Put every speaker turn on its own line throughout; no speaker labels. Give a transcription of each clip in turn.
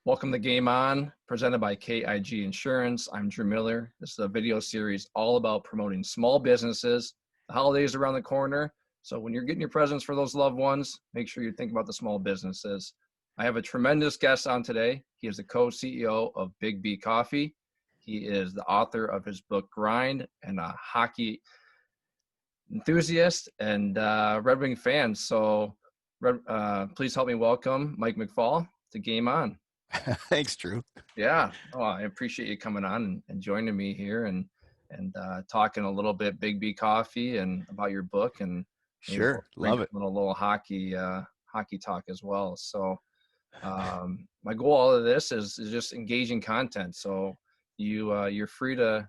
Welcome to Game On, presented by KIG Insurance. I'm Drew Miller. This is a video series all about promoting small businesses. The holidays are around the corner, so when you're getting your presents for those loved ones, make sure you think about the small businesses. I have a tremendous guest on today. He is the co-CEO of BIGGBY Coffee. He is the author of his book, Grind, and a hockey enthusiast and Red Wing fan. So please help me welcome Mike Mcfall to Game On.
Thanks, Drew.
Yeah. Oh, I appreciate you coming on and joining me here and talking a little bit BIGGBY Coffee and about your book, and maybe
Sure. Love it.
a little hockey talk as well. So my goal out of this is just engaging content. So you're free to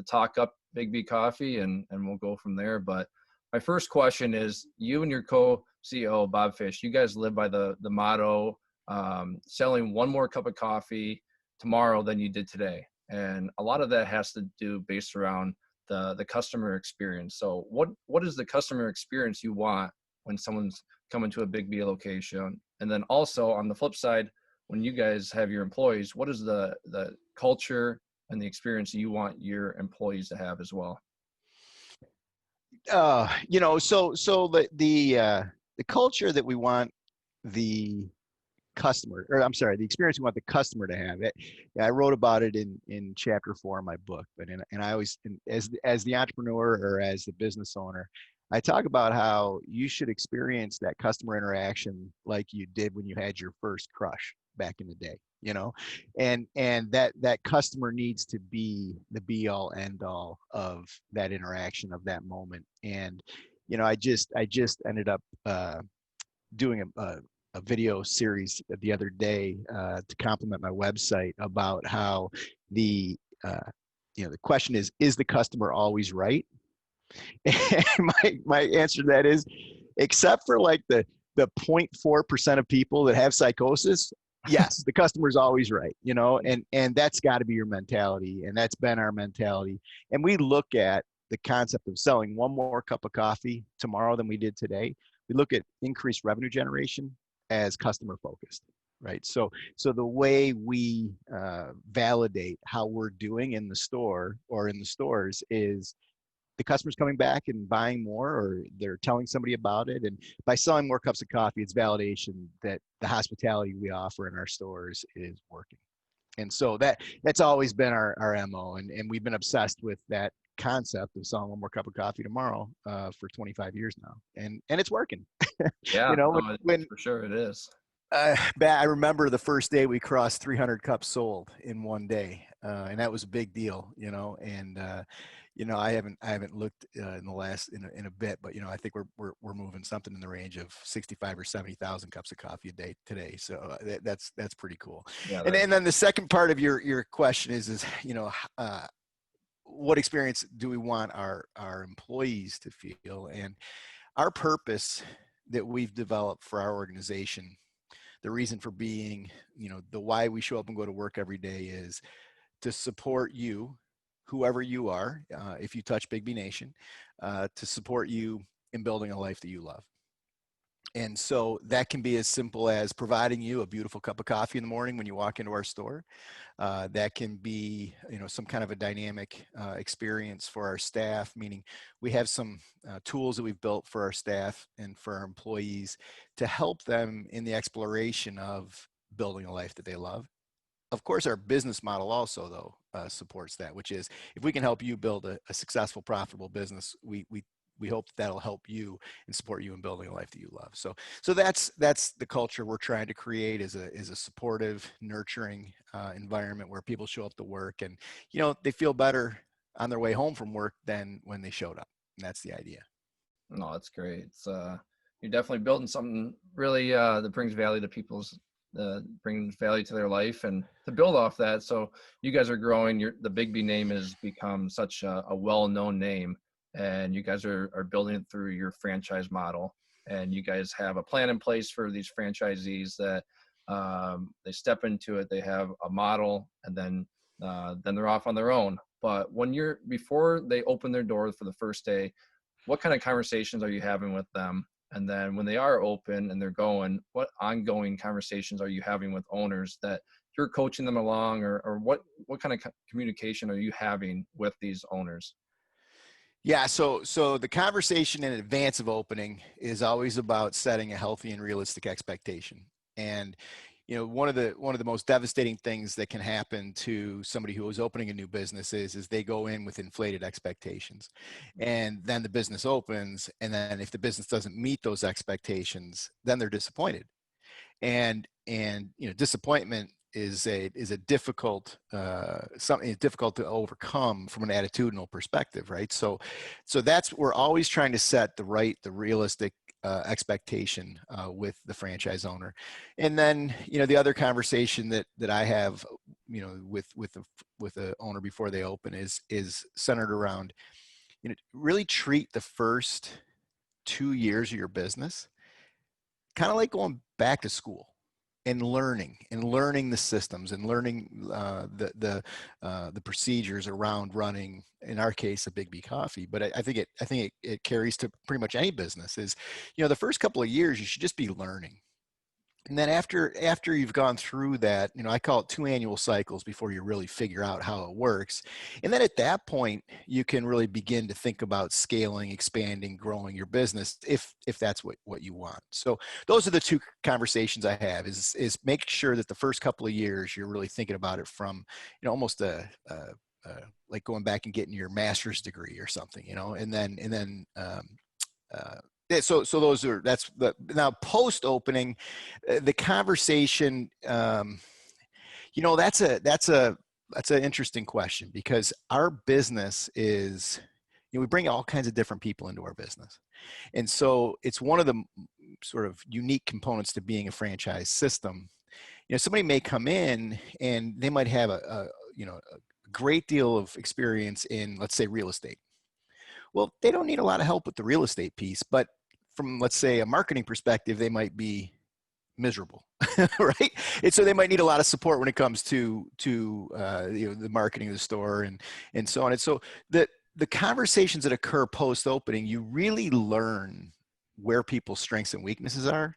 talk up BIGGBY Coffee and we'll go from there. But my first question is, you and your co-CEO Bob Fish, you guys live by the motto, selling one more cup of coffee tomorrow than you did today. And a lot of that has to do based around the customer experience. So what is the customer experience you want when someone's coming to a BIGGBY location? And then also on the flip side, when you guys have your employees, what is the culture and the experience you want your employees to have as well?
So the culture that we want the customer, or I'm sorry, the experience we want the customer to have. I wrote about it in chapter 4 of my book, but I always, as the entrepreneur or as the business owner, I talk about how you should experience that customer interaction like you did when you had your first crush back in the day, and that customer needs to be the be all end all of that interaction, of that moment. And I just ended up doing a video series the other day to complement my website about how the question is the customer always right? And my answer to that is, except for like the 0.4% of people that have psychosis, yes, the customer's always right, and that's got to be your mentality, and that's been our mentality. And we look at the concept of selling one more cup of coffee tomorrow than we did today. We look at increased revenue generation as customer focused, right? So the way we validate how we're doing in the store or in the stores is the customer's coming back and buying more, or they're telling somebody about it. And by selling more cups of coffee, it's validation that the hospitality we offer in our stores is working. And so that's always been our MO. And we've been obsessed with that concept of selling one more cup of coffee tomorrow for 25 years now. And it's working.
Yeah, for sure it is.
I remember the first day we crossed 300 cups sold in one day, and that was a big deal, And I haven't looked in the last in a bit, but I think we're moving something in the range of 65 or 70,000 cups of coffee a day today. So that's pretty cool. Yeah, and then the second part of your question is what experience do we want our employees to feel? And our purpose that we've developed for our organization, the reason for being, the why we show up and go to work every day, is to support you, whoever you are, if you touch BIGGBY Nation, to support you in building a life that you love. And so that can be as simple as providing you a beautiful cup of coffee in the morning when you walk into our store. That can be, some kind of a dynamic experience for our staff, meaning we have some tools that we've built for our staff and for our employees to help them in the exploration of building a life that they love. Of course, our business model also, though, supports that, which is, if we can help you build a successful, profitable business, we hope that'll help you and support you in building a life that you love. So that's the culture we're trying to create, is a supportive, nurturing environment where people show up to work and, they feel better on their way home from work than when they showed up. And that's the idea.
No, that's great. It's you're definitely building something really that brings value to people's brings value to their life, and to build off that. So you guys are growing. The BIGGBY name has become such a well-known name, and you guys are building it through your franchise model. And you guys have a plan in place for these franchisees that they step into it, they have a model, and then they're off on their own. But before they open their door for the first day, what kind of conversations are you having with them And then when they are open and they're going, what ongoing conversations are you having with owners that you're coaching them along, or what kind of communication are you having with these owners?
Yeah, so the conversation in advance of opening is always about setting a healthy and realistic expectation. And one of the most devastating things that can happen to somebody who is opening a new business is they go in with inflated expectations, and then the business opens, and then if the business doesn't meet those expectations, then they're disappointed. And disappointment is a difficult something difficult to overcome from an attitudinal perspective, right? So that's, we're always trying to set the realistic expectation with the franchise owner. And then the other conversation that I have with the owner before they open is centered around really treat the first 2 years of your business kind of like going back to school and learning the systems and learning the procedures around running, in our case, a BIGGBY Coffee. But I think it carries to pretty much any business. Is the first couple of years you should just be learning. And then after you've gone through that, I call it 2 annual cycles before you really figure out how it works. And then at that point, you can really begin to think about scaling, expanding, growing your business if that's what you want. So those are the 2 conversations I have, is make sure that the first couple of years you're really thinking about it from, almost like going back and getting your master's degree or something, and then so those are, that's the, now post opening, the conversation, that's an interesting question, because our business is, we bring all kinds of different people into our business. And so it's one of the sort of unique components to being a franchise system. Somebody may come in and they might have a great deal of experience in, let's say, real estate. Well, they don't need a lot of help with the real estate piece, but from, let's say, a marketing perspective, they might be miserable, right? And so they might need a lot of support when it comes to the marketing of the store and so on. And so the conversations that occur post opening, you really learn where people's strengths and weaknesses are.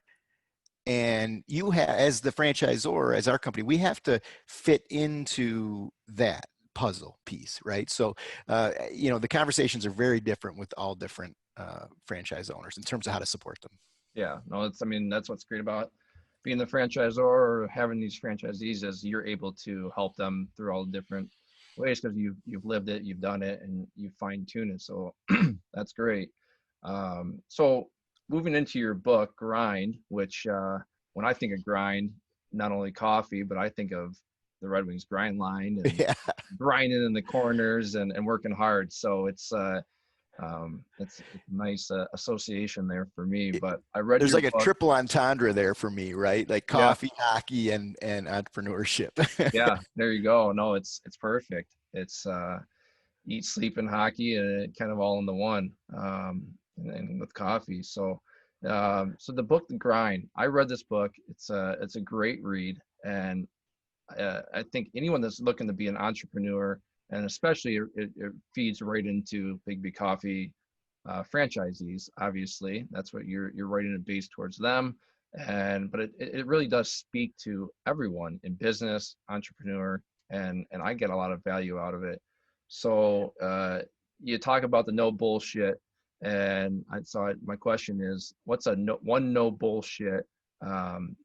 And you have, as the franchisor, as our company, we have to fit into that puzzle piece, right? So, the conversations are very different with all different franchise owners in terms of how to support them.
Yeah, no, that's what's great about being the franchisor or having these franchisees, is you're able to help them through all the different ways, because you've lived it, you've done it, and you fine tune it. So that's great. So moving into your book, Grind, which when I think of grind, not only coffee, but I think of the Red Wings grind line and
Yeah.
grinding in the corners and working hard. So it's a nice association there for me. But I read
There's
your
like a
book.
triple entendre there for me, right? Like
Yeah,
coffee, hockey, and entrepreneurship.
yeah, there you go. No, it's perfect. It's eat, sleep, and hockey, and it kind of all in the one, and with coffee. So so the book, The Grind, I read this book. It's a great read, and I think anyone that's looking to be an entrepreneur, and especially it feeds right into BIGGBY Coffee franchisees. Obviously, that's what you're writing a base towards them, but it really does speak to everyone in business, entrepreneur, and I get a lot of value out of it. So you talk about the no bullshit, and my question is, what's one no bullshit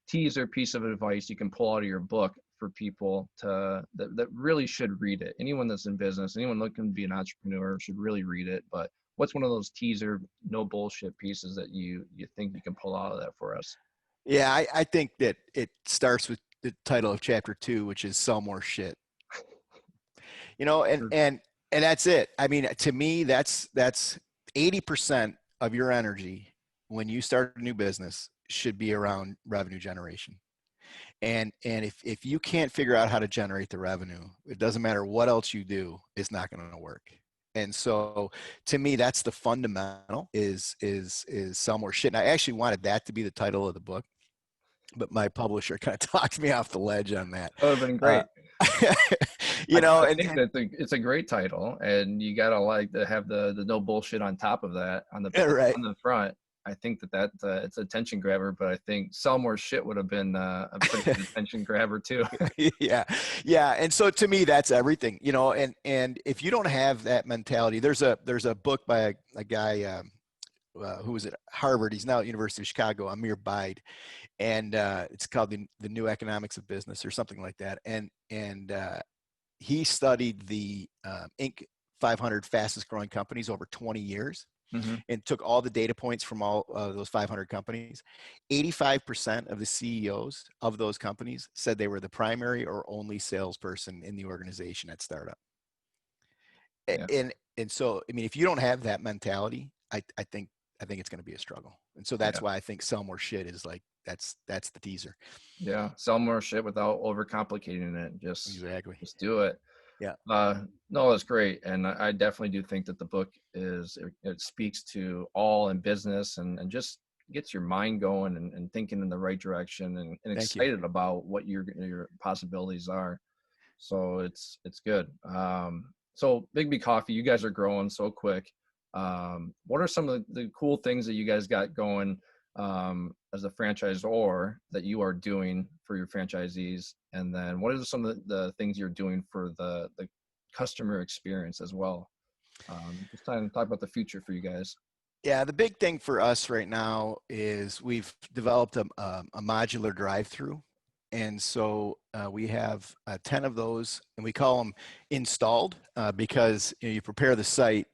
teaser piece of advice you can pull out of your book for people that really should read it? Anyone that's in business, anyone looking to be an entrepreneur should really read it. But what's one of those teaser no bullshit pieces that you think you can pull out of that for us?
Yeah, I think that it starts with the title of chapter 2, which is sell more shit. And
Sure.
and that's it. I mean, to me, that's 80% of your energy when you start a new business should be around revenue generation. And if you can't figure out how to generate the revenue, it doesn't matter what else you do, it's not going to work. And so to me, that's the fundamental is sell more shit. And I actually wanted that to be the title of the book, but my publisher kind of talked me off the ledge on that.
That would have been
Uh,
great. I think
and
that it's a great title, and you gotta like to have the no bullshit on top of that on the
right.
on the front. I think that it's an attention grabber, but I think sell more shit would have been a pretty good attention grabber too.
Yeah, yeah. And so to me, that's everything, you know. And if you don't have that mentality, there's a book by a guy who was at Harvard. He's now at University of Chicago, Amir Bide, and it's called the New Economics of Business or something like that. And he studied the Inc. 500 fastest growing companies over 20 years
Hmm.
and took all the data points from all those 500 companies. 85% of the CEOs of those companies said they were the primary or only salesperson in the organization at startup.
Yeah,
And so, I mean, if you don't have that mentality, I think it's going to be a struggle. And so that's
yeah,
why I think sell more shit is like that's the teaser.
yeah. Sell more shit without overcomplicating it.
Exactly.
Just do it.
Yeah.
No, that's great, and I definitely do think that the book it speaks to all in business and just gets your mind going and thinking in the right direction and
Thank you.
excited about what your possibilities are. So it's good. So BIGGBY Coffee, you guys are growing so quick. What are some of the cool things that you guys got going as a franchisor that you are doing for your franchisees? And then what are some of the things you're doing for the customer experience as well? Just trying to talk about the future for you guys.
Yeah, the big thing for us right now is we've developed a modular drive-through. And so we have 10 of those, and we call them installed because you prepare the site,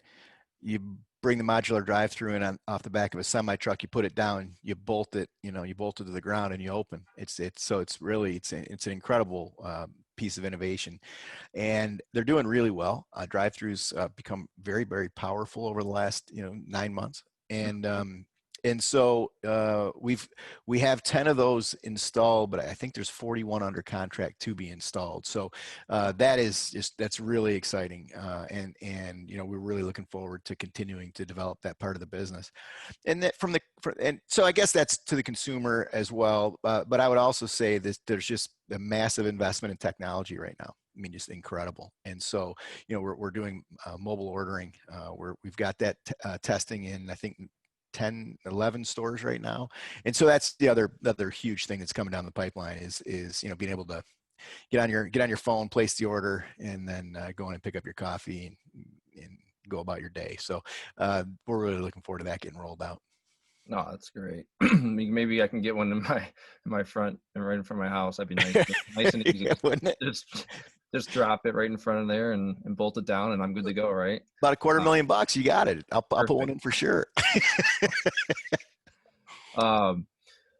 you bring the modular drive-through in off the back of a semi truck, you put it down, you bolt it, you bolt it to the ground, and you open. So it's really it's an incredible piece of innovation, and they're doing really well. Drive-throughs become very, very powerful over the last 9 months, and so we have 10 of those installed, but I think there's 41 under contract to be installed. So that's really exciting, and we're really looking forward to continuing to develop that part of the business. And that and so I guess that's to the consumer as well. But I would also say that there's just a massive investment in technology right now. I mean, just incredible. And so, we're doing mobile ordering. We've got that testing in, I think, 10, 11 stores right now. And so that's the other huge thing that's coming down the pipeline is being able to get on your phone, place the order, and then go in and pick up your coffee and go about your day. So we're really looking forward to that getting rolled out.
No, that's great. Maybe I can get one in my front and right in front of my house. That'd be nice, nice and easy.
Yeah, wouldn't it?
Just drop it right in front of there and bolt it down, and I'm good to go. Right?
About $250,000, you got it. I'll put one in for sure.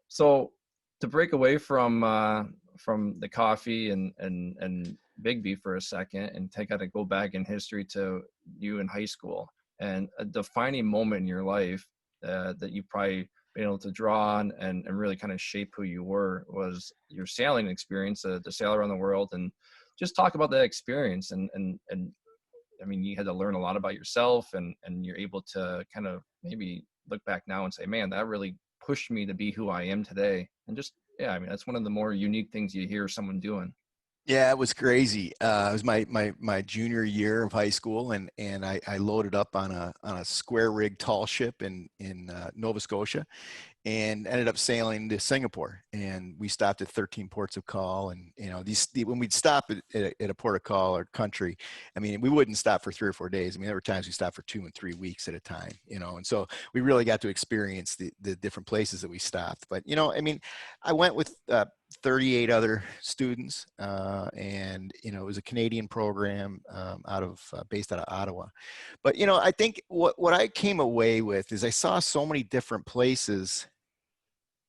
So to break away from the coffee and BIGGBY for a second and kind of go back in history to you in high school and a defining moment in your life that you probably been able to draw on and really kind of shape who you were was your sailing experience, to sail around the world, and just talk about that experience and I mean, you had to learn a lot about yourself and you're able to kind of maybe look back now and say, man, that really pushed me to be who I am today. And just, yeah, I mean, that's one of the more unique things you hear someone doing.
Yeah, it was crazy. It was my junior year of high school, and I loaded up on a square rig tall ship in Nova Scotia, and ended up sailing to Singapore. And we stopped at 13 ports of call. And, when we'd stop at a port of call or country, I mean, we wouldn't stop for 3 or 4 days. I mean, there were times we stopped for 2 and 3 weeks at a time, and so we really got to experience the different places that we stopped. But, I mean, I went with 38 other students, and, it was a Canadian program based out of Ottawa. But, I think what I came away with is I saw so many different places.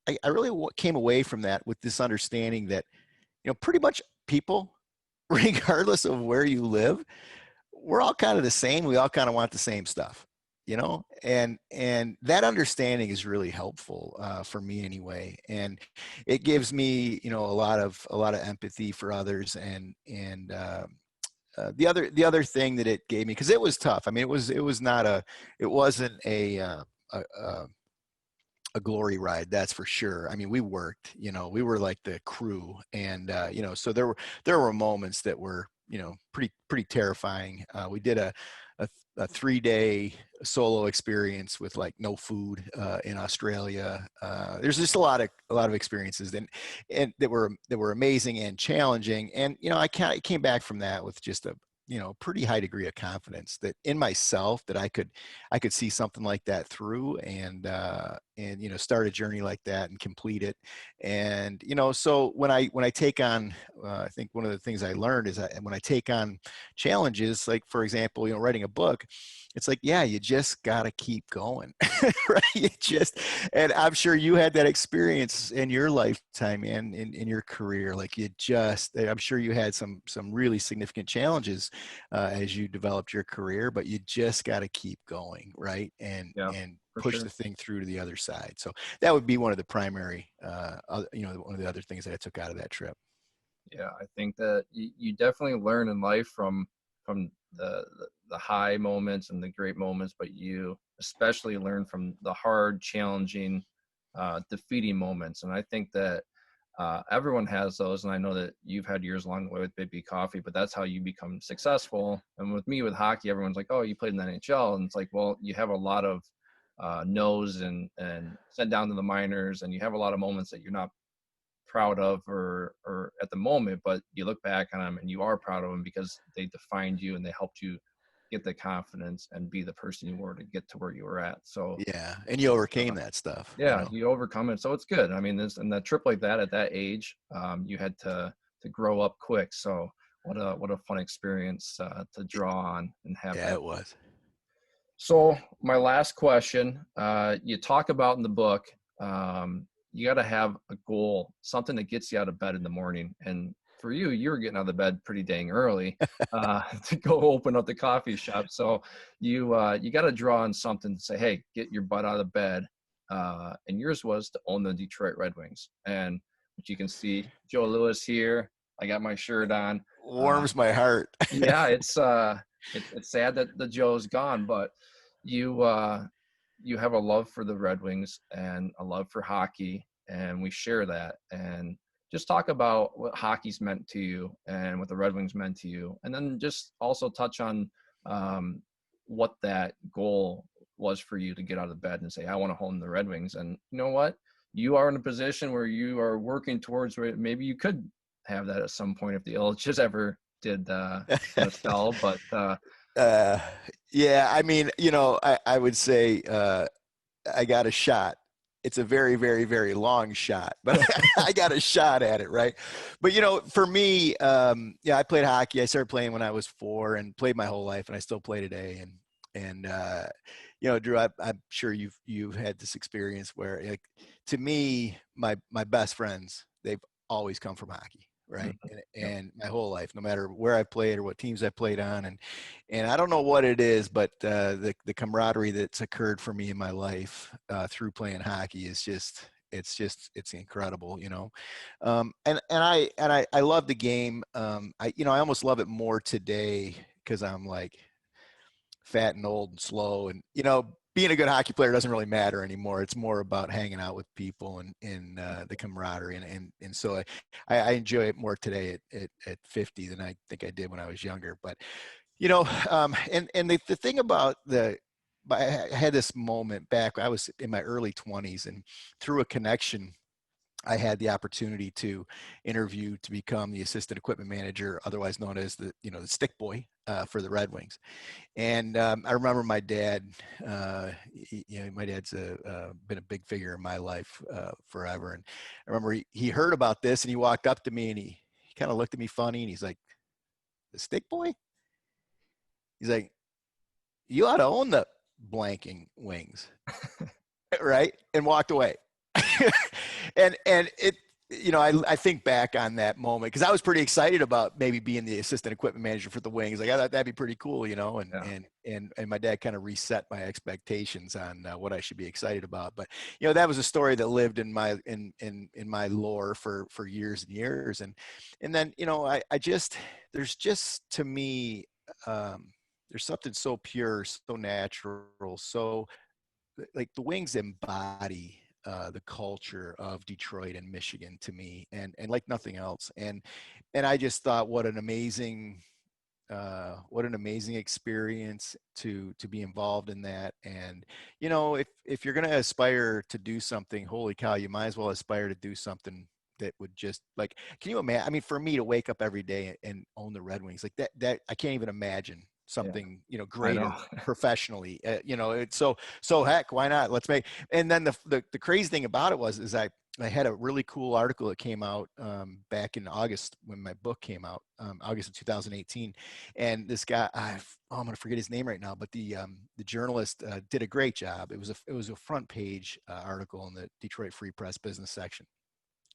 I really came away from that with this understanding that, pretty much people, regardless of where you live, we're all kind of the same. We all kind of want the same stuff, and that understanding is really helpful for me anyway. And it gives me, a lot of empathy for others. And the other thing that it gave me, because it was tough. I mean, it wasn't a glory ride, that's for sure. I mean, we worked, we were like the crew, and so there were moments that were pretty terrifying. We did a 3-day solo experience with like no food in Australia. There's just a lot of experiences and that were amazing and challenging. And I came back from that with just a pretty high degree of confidence that in myself that I could see something like that through and start a journey like that and complete it. And so when I take on I think one of the things I learned is that when I take on challenges, like for example, writing a book, it's like, yeah, you just got to keep going. Right? And I'm sure you had that experience in your lifetime and in your career. Like I'm sure you had some really significant challenges as you developed your career, but you just got to keep going, right? And
Yeah, for
push
sure.
the thing through to the other side. So that would be one of the primary, one of the other things that I took out of that trip.
Yeah, I think that you definitely learn in life from the high moments and the great moments, but you especially learn from the hard, challenging, defeating moments. And I think that everyone has those, and I know that you've had yours along the way with BIGGBY Coffee, but that's how you become successful. And with me with hockey, everyone's like, "Oh, you played in the NHL," and it's like, well, you have a lot of no's and sent down to the minors, and you have a lot of moments that you're not proud of or at the moment, but you look back on them and you are proud of them because they defined you and they helped you get the confidence and be the person you were to get to where you were at. So
Yeah. And you overcame that stuff,
yeah, you overcome it, so it's good. I mean, this and that trip like that at that age, you had to grow up quick. So what a fun experience to draw on and have
Yeah, it
happen.
was.
So my last question, you talk about in the book, you got to have a goal, something that gets you out of bed in the morning. And for you, you were getting out of bed pretty dang early to go open up the coffee shop. So you got to draw on something to say, hey, get your butt out of bed. And yours was to own the Detroit Red Wings. And what you can see, Joe Lewis here. I got my shirt on.
Warms my heart.
Yeah, it's sad that the Joe's gone, but you you have a love for the Red Wings and a love for hockey, and we share that. And just talk about what hockey's meant to you and what the Red Wings meant to you, and then just also touch on what that goal was for you to get out of bed and say, I want to home the Red Wings. And you know what? You are in a position where you are working towards where maybe you could have that at some point if the Ilitches ever did sell, but
uh, yeah, I mean, I would say I got a shot. It's a very, very, very long shot, but I got a shot at it, right? But for me, yeah, I played hockey. I started playing when I was 4 and played my whole life, and I still play today. And Drew, I'm sure you've had this experience where, like, to me, my best friends, they've always come from hockey, right?
yep.
And my whole life, no matter where I played or what teams I played on, and I don't know what it is, but the camaraderie that's occurred for me in my life through playing hockey is it's incredible, and I love the game. I almost love it more today because I'm like fat and old and slow, and being a good hockey player doesn't really matter anymore. It's more about hanging out with people and the camaraderie, and so I enjoy it more today at 50 than I think I did when I was younger. But and the thing about I had this moment back. I was in my early 20s, and through a connection, I had the opportunity to interview to become the assistant equipment manager, otherwise known as the stick boy for the Red Wings. And I remember my dad. My dad's been a big figure in my life forever. And I remember he heard about this and he walked up to me and he kind of looked at me funny and he's like, "The stick boy?" He's like, "You ought to own the blanking wings," right? And walked away. and it I think back on that moment because I was pretty excited about maybe being the assistant equipment manager for the Wings. Like I thought that'd be pretty cool, and
Yeah.
and my dad kind of reset my expectations on what I should be excited about. But that was a story that lived in my lore for years and years. And then I just there's just to me there's something so pure, so natural, so like the Wings embody the culture of Detroit and Michigan to me, and like nothing else. And I just thought, what an amazing what an amazing experience to be involved in that. And you know, if you're going to aspire to do something, holy cow, you might as well aspire to do something that would just like, can you imagine? I mean, for me to wake up every day and own the Red Wings like that I can't even imagine
Yeah,
something, you know,
I
greater
know.
professionally. You know, it's so heck, why not? Let's make. And then the crazy thing about it was I had a really cool article that came out back in August when my book came out, August of 2018. And this guy, I'm going to forget his name right now, but the journalist did a great job. It was a front page article in the Detroit Free Press business section.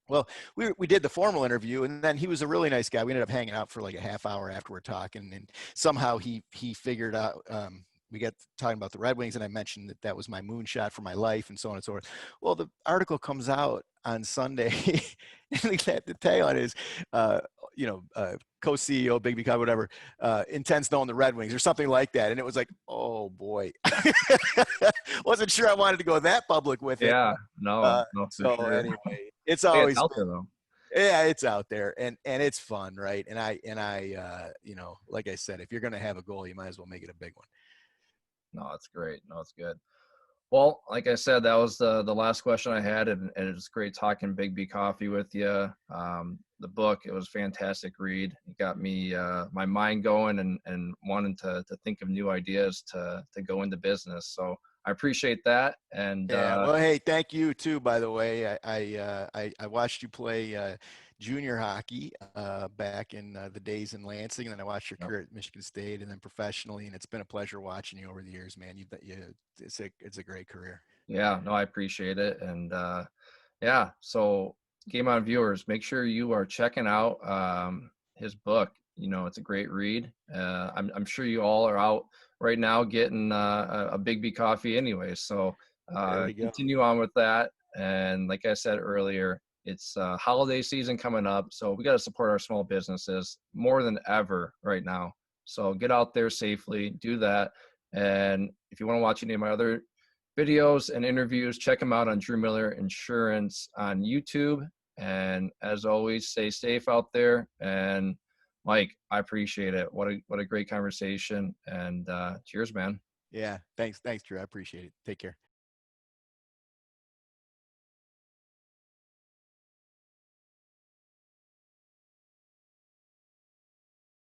Well, we did the formal interview, and then he was a really nice guy. We ended up hanging out for like a half hour after we're talking, and somehow he figured out. We got talking about the Red Wings, and I mentioned that was my moonshot for my life, and so on and so forth. Well, the article comes out on Sunday, and the tag on is, co-CEO, BIGGBY COFFEE, whatever, intends to own the Red Wings or something like that. And it was like, oh boy, wasn't sure I wanted to go that public with it.
Yeah, no, no, for
So
sure.
anyway, it's
Hey, it's
always
out
been,
there though.
yeah, it's out there, and it's fun, right? And you know, like I said, if you're gonna have a goal, you might as well make it a big one.
No, it's great. No, it's good. Well, like I said, that was the last question I had, and it was great talking BIGGBY Coffee with you. The book, it was a fantastic read. It got me my mind going and wanting to think of new ideas to go into business. So I appreciate that. And
Yeah, well, hey, thank you too. By the way, I watched you play junior hockey back in the days in Lansing, and then I watched your
yep,
career at Michigan State, and then professionally. And it's been a pleasure watching you over the years, man. It's a great career.
yeah, no, I appreciate it. And yeah, so Game On viewers, make sure you are checking out his book. You know, it's a great read. I'm sure you all are out right now getting a BIGGBY Coffee anyway. So
There we go.
continue on with that. And like I said earlier, it's holiday season coming up. So we got to support our small businesses more than ever right now. So get out there safely, do that. And if you want to watch any of my other videos and interviews, check them out on Drew Miller Insurance on YouTube. And as always, stay safe out there. And Mike, I appreciate it. What a great conversation. And cheers, man.
Yeah, thanks, Drew. I appreciate it. Take care.